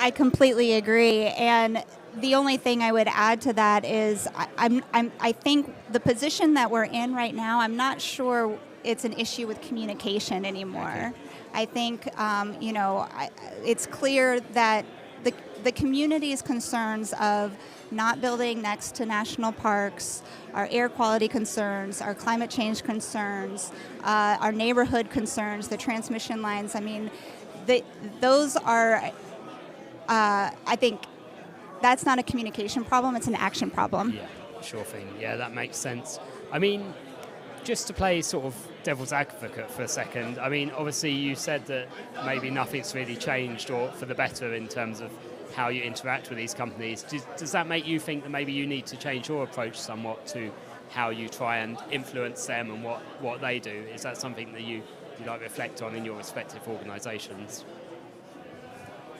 I completely agree. And the only thing I would add to that is I think the position that we're in right now, I'm not sure it's an issue with communication anymore. I think, it's clear that the community's concerns of not building next to national parks, our air quality concerns, our climate change concerns, our neighborhood concerns, the transmission lines, those are, I think, that's not a communication problem, it's an action problem. Yeah, sure thing. Yeah, that makes sense. I mean, just to play sort of devil's advocate for a second, I mean, obviously you said that maybe nothing's really changed or for the better in terms of how you interact with these companies. Does that make you think that maybe you need to change your approach somewhat to how you try and influence them and what they do? Is that something that you like reflect on in your respective organisations?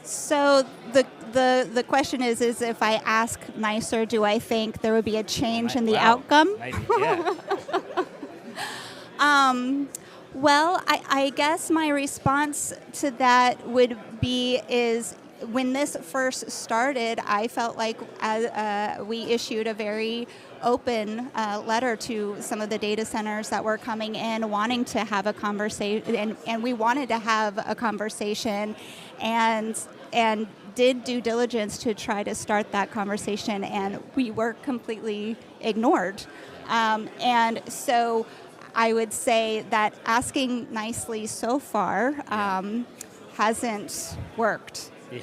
So the question is if I ask nicer, do I think there would be a change in the outcome? Maybe, yeah. Well, I guess my response to that would be is when this first started, I felt like we issued a very open letter to some of the data centers that were coming in wanting to have a conversation, and we wanted to have a conversation and did due diligence to try to start that conversation, and we were completely ignored. And so I would say that asking nicely so far hasn't worked. Yeah.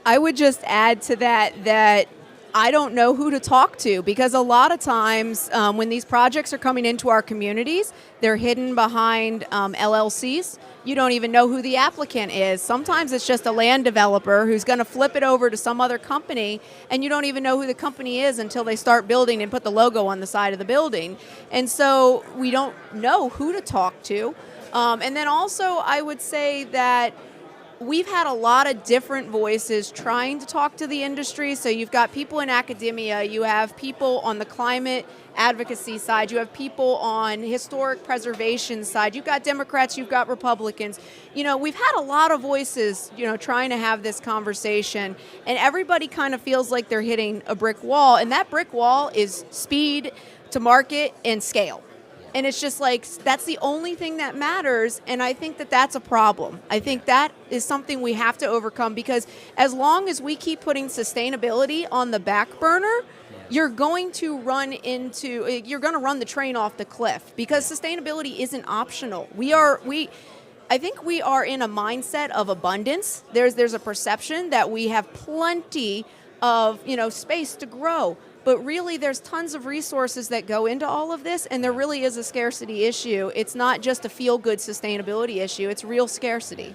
I would just add to that I don't know who to talk to, because a lot of times when these projects are coming into our communities, they're hidden behind LLCs. You don't even know who the applicant is. Sometimes it's just a land developer who's going to flip it over to some other company, and you don't even know who the company is until they start building and put the logo on the side of the building. And so we don't know who to talk to. And then also I would say that we've had a lot of different voices trying to talk to the industry. So you've got people in academia, you have people on the climate advocacy side, you have people on historic preservation side, you've got Democrats, you've got Republicans. We've had a lot of voices, trying to have this conversation, and everybody kind of feels like they're hitting a brick wall, and that brick wall is speed to market and scale. And it's just like, that's the only thing that matters, and I think that that's a problem. I think that is something we have to overcome, because as long as we keep putting sustainability on the back burner, you're going to run the train off the cliff, because sustainability isn't optional. I think we are in a mindset of abundance. There's a perception that we have plenty of, space to grow. But really, there's tons of resources that go into all of this, and there really is a scarcity issue. It's not just a feel-good sustainability issue. It's real scarcity.